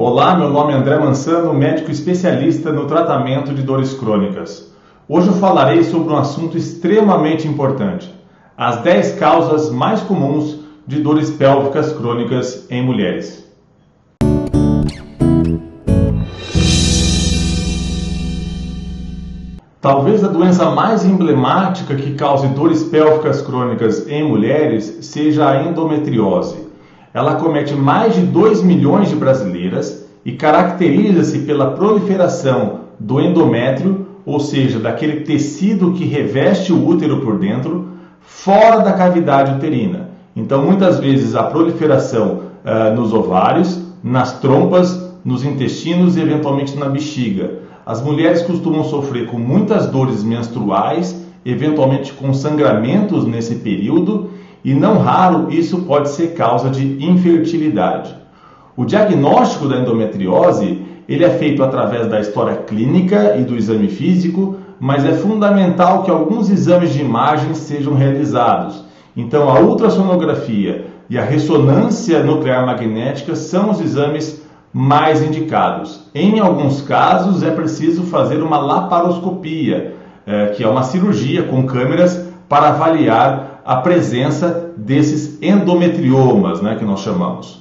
Olá, meu nome é André Mansano, médico especialista no tratamento de dores crônicas. Hoje eu falarei sobre um assunto extremamente importante: as 10 causas mais comuns de dores pélvicas crônicas em mulheres. Talvez a doença mais emblemática que cause dores pélvicas crônicas em mulheres seja a endometriose. Ela acomete mais de 2 milhões de brasileiras e caracteriza-se pela proliferação do endométrio, ou seja, daquele tecido que reveste o útero por dentro, fora da cavidade uterina. Então, muitas vezes, a proliferação nos ovários, nas trompas, nos intestinos e, eventualmente, na bexiga. As mulheres costumam sofrer com muitas dores menstruais, eventualmente com sangramentos nesse período, e não raro isso pode ser causa de infertilidade. O diagnóstico da endometriose ele é feito através da história clínica e do exame físico, mas é fundamental que alguns exames de imagem sejam realizados. Então, a ultrassonografia e a ressonância nuclear magnética são os exames mais indicados. Em alguns casos, é preciso fazer uma laparoscopia, que é uma cirurgia com câmeras para avaliar a presença desses endometriomas, que nós chamamos.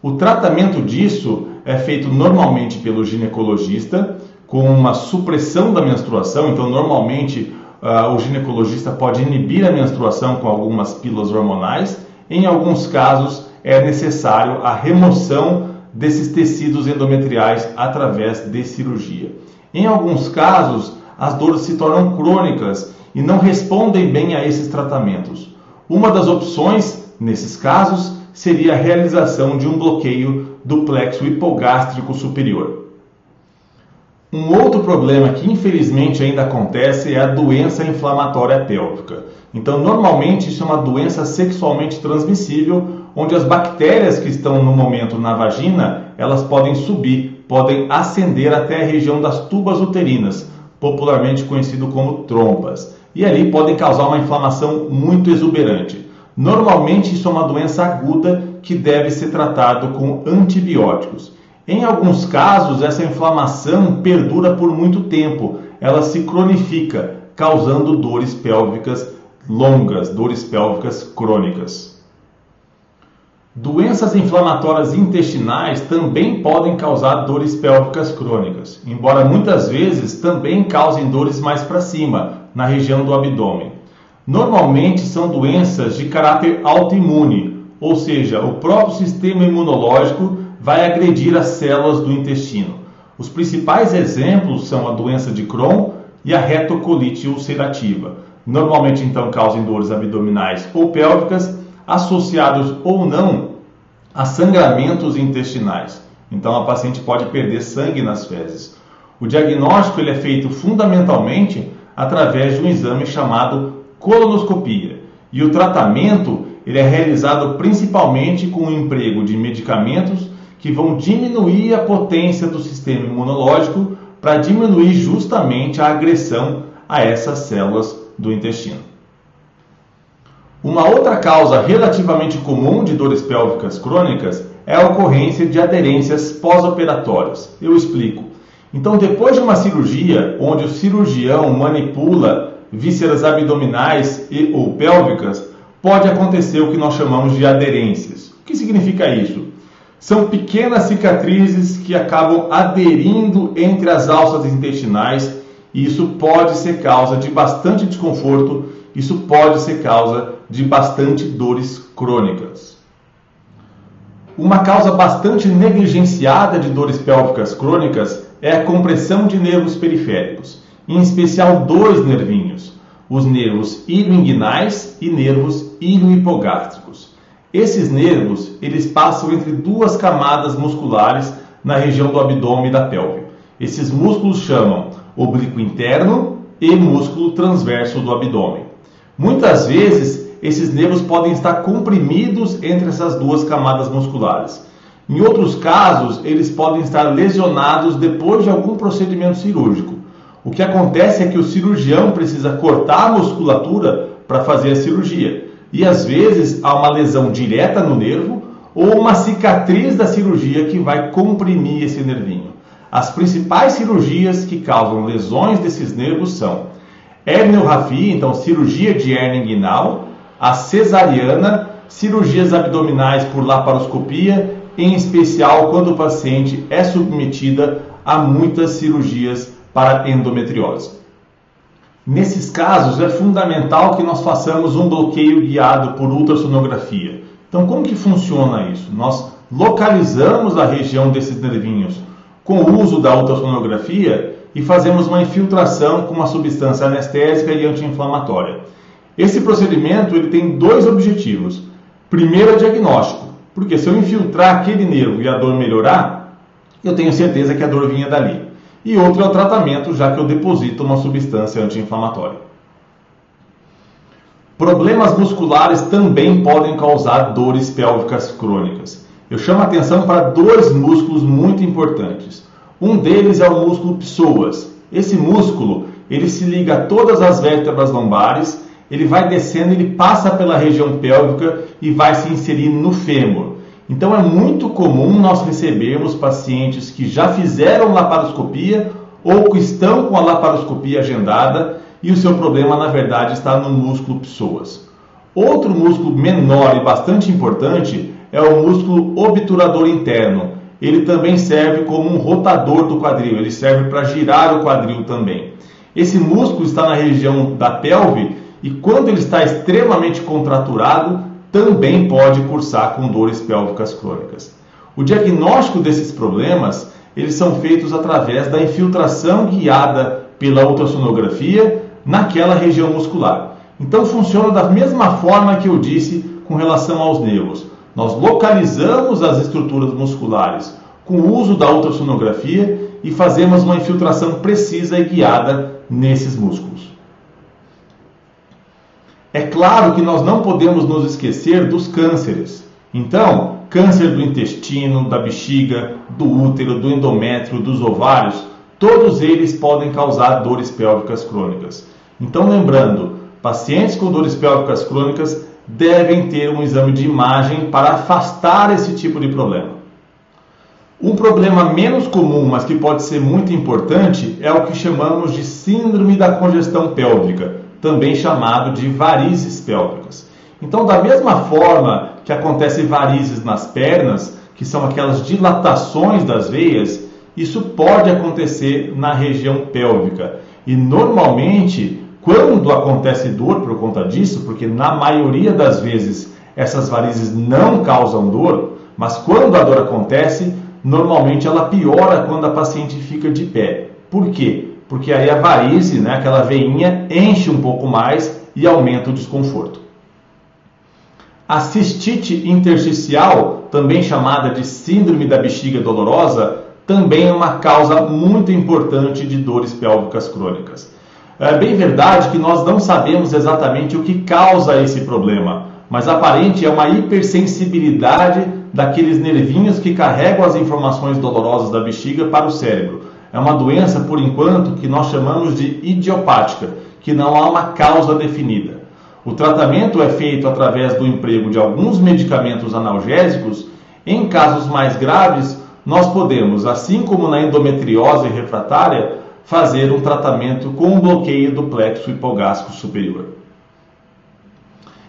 O tratamento disso é feito normalmente pelo ginecologista, com uma supressão da menstruação. Então, normalmente, o ginecologista pode inibir a menstruação com algumas pílulas hormonais. Em alguns casos, é necessário a remoção desses tecidos endometriais através de cirurgia. Em alguns casos, as dores se tornam crônicas e não respondem bem a esses tratamentos. Uma das opções, nesses casos, seria a realização de um bloqueio do plexo hipogástrico superior. Um outro problema que infelizmente ainda acontece é a doença inflamatória pélvica. Então, normalmente isso é uma doença sexualmente transmissível, onde as bactérias que estão no momento na vagina, elas podem subir, podem ascender até a região das tubas uterinas, popularmente conhecido como trompas. E ali podem causar uma inflamação muito exuberante. Normalmente isso é uma doença aguda que deve ser tratado com antibióticos. Em alguns casos, essa inflamação perdura por muito tempo. Ela se cronifica, causando dores pélvicas longas, dores pélvicas crônicas. Doenças inflamatórias intestinais também podem causar dores pélvicas crônicas, embora muitas vezes também causem dores mais para cima, na região do abdômen. Normalmente são doenças de caráter autoimune, ou seja, o próprio sistema imunológico vai agredir as células do intestino. Os principais exemplos são a doença de Crohn e a retocolite ulcerativa. Normalmente, então, causam dores abdominais ou pélvicas, associados ou não a sangramentos intestinais. Então, a paciente pode perder sangue nas fezes. O diagnóstico ele é feito fundamentalmente através de um exame chamado colonoscopia. E o tratamento ele é realizado principalmente com o emprego de medicamentos que vão diminuir a potência do sistema imunológico para diminuir justamente a agressão a essas células do intestino. Uma outra causa relativamente comum de dores pélvicas crônicas é a ocorrência de aderências pós-operatórias. Eu explico. Então, depois de uma cirurgia, onde o cirurgião manipula vísceras abdominais ou pélvicas, pode acontecer o que nós chamamos de aderências. O que significa isso? São pequenas cicatrizes que acabam aderindo entre as alças intestinais e isso pode ser causa de bastante desconforto, isso pode ser causa de bastante dores crônicas. Uma causa bastante negligenciada de dores pélvicas crônicas é a compressão de nervos periféricos, em especial 2 nervinhos, os nervos ilioinguinais e nervos iliohipogástricos. Esses nervos, eles passam entre 2 camadas musculares na região do abdômen e da pelve. Esses músculos chamam oblíquo interno e músculo transverso do abdômen. Muitas vezes, esses nervos podem estar comprimidos entre essas 2 camadas musculares. Em outros casos, eles podem estar lesionados depois de algum procedimento cirúrgico. O que acontece é que o cirurgião precisa cortar a musculatura para fazer a cirurgia. E às vezes há uma lesão direta no nervo ou uma cicatriz da cirurgia que vai comprimir esse nervinho. As principais cirurgias que causam lesões desses nervos são herniorrafia, então cirurgia de hérnia inguinal, a cesariana, cirurgias abdominais por laparoscopia, em especial quando o paciente é submetida a muitas cirurgias para endometriose. Nesses casos, é fundamental que nós façamos um bloqueio guiado por ultrassonografia. Então, como que funciona isso? Nós localizamos a região desses nervinhos com o uso da ultrassonografia e fazemos uma infiltração com uma substância anestésica e anti-inflamatória. Esse procedimento ele tem dois objetivos. Primeiro é diagnóstico, porque se eu infiltrar aquele nervo e a dor melhorar, eu tenho certeza que a dor vinha dali. E outro é o tratamento, já que eu deposito uma substância anti-inflamatória. Problemas musculares também podem causar dores pélvicas crônicas. Eu chamo a atenção para dois músculos muito importantes. Um deles é o músculo psoas. Esse músculo ele se liga a todas as vértebras lombares, ele vai descendo, ele passa pela região pélvica e vai se inserir no fêmur. Então é muito comum nós recebermos pacientes que já fizeram laparoscopia ou que estão com a laparoscopia agendada e o seu problema na verdade está no músculo psoas. Outro músculo menor e bastante importante é o músculo obturador interno. Ele também serve como um rotador do quadril, ele serve para girar o quadril também. Esse músculo está na região da pelve e quando ele está extremamente contraturado, também pode cursar com dores pélvicas crônicas. O diagnóstico desses problemas, eles são feitos através da infiltração guiada pela ultrassonografia naquela região muscular. Então funciona da mesma forma que eu disse com relação aos nervos. Nós localizamos as estruturas musculares com o uso da ultrassonografia e fazemos uma infiltração precisa e guiada nesses músculos. É claro que nós não podemos nos esquecer dos cânceres. Então, câncer do intestino, da bexiga, do útero, do endométrio, dos ovários, todos eles podem causar dores pélvicas crônicas. Então, lembrando, pacientes com dores pélvicas crônicas devem ter um exame de imagem para afastar esse tipo de problema. Um problema menos comum, mas que pode ser muito importante, é o que chamamos de síndrome da congestão pélvica, também chamado de varizes pélvicas. Então, da mesma forma que acontece varizes nas pernas, que são aquelas dilatações das veias, isso pode acontecer na região pélvica. E normalmente, quando acontece dor por conta disso, porque na maioria das vezes essas varizes não causam dor, mas quando a dor acontece, normalmente ela piora quando a paciente fica de pé. Por quê? Porque aí a varize, aquela veinha, enche um pouco mais e aumenta o desconforto. A cistite intersticial, também chamada de síndrome da bexiga dolorosa, também é uma causa muito importante de dores pélvicas crônicas. É bem verdade que nós não sabemos exatamente o que causa esse problema, mas aparente é uma hipersensibilidade daqueles nervinhos que carregam as informações dolorosas da bexiga para o cérebro. É uma doença, por enquanto, que nós chamamos de idiopática, que não há uma causa definida. O tratamento é feito através do emprego de alguns medicamentos analgésicos. Em casos mais graves, nós podemos, assim como na endometriose refratária, fazer um tratamento com um bloqueio do plexo hipogástrico superior.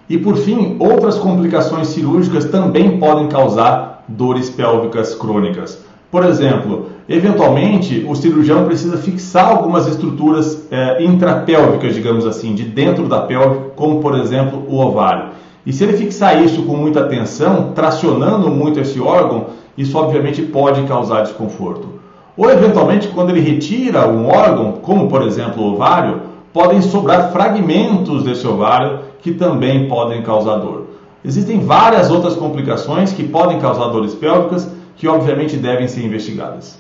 E por fim, outras complicações cirúrgicas também podem causar dores pélvicas crônicas. Por exemplo, eventualmente o cirurgião precisa fixar algumas estruturas intrapélvicas, digamos assim, de dentro da pelve, como por exemplo o ovário. E se ele fixar isso com muita tensão, tracionando muito esse órgão, isso obviamente pode causar desconforto. Ou eventualmente quando ele retira um órgão, como por exemplo o ovário, podem sobrar fragmentos desse ovário que também podem causar dor. Existem várias outras complicações que podem causar dores pélvicas, que obviamente devem ser investigadas.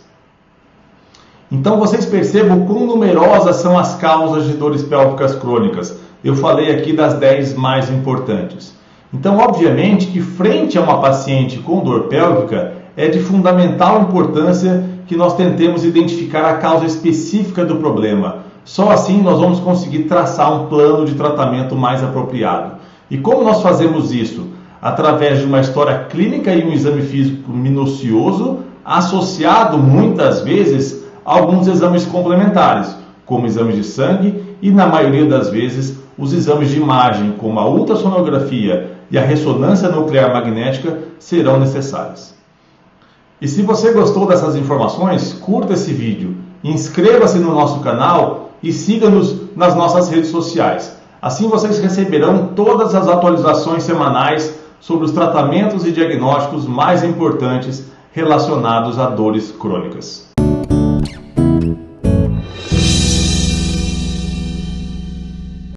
Então vocês percebam quão numerosas são as causas de dores pélvicas crônicas. Eu falei aqui das 10 mais importantes. Então, obviamente que frente a uma paciente com dor pélvica, é de fundamental importância que nós tentemos identificar a causa específica do problema. Só assim nós vamos conseguir traçar um plano de tratamento mais apropriado. E como nós fazemos isso? através de uma história clínica e um exame físico minucioso, associado muitas vezes a alguns exames complementares, como exames de sangue e, na maioria das vezes, os exames de imagem, como a ultrassonografia e a ressonância nuclear magnética, serão necessários. E se você gostou dessas informações, curta esse vídeo, inscreva-se no nosso canal e siga-nos nas nossas redes sociais. Assim vocês receberão todas as atualizações semanais sobre os tratamentos e diagnósticos mais importantes relacionados a dores crônicas.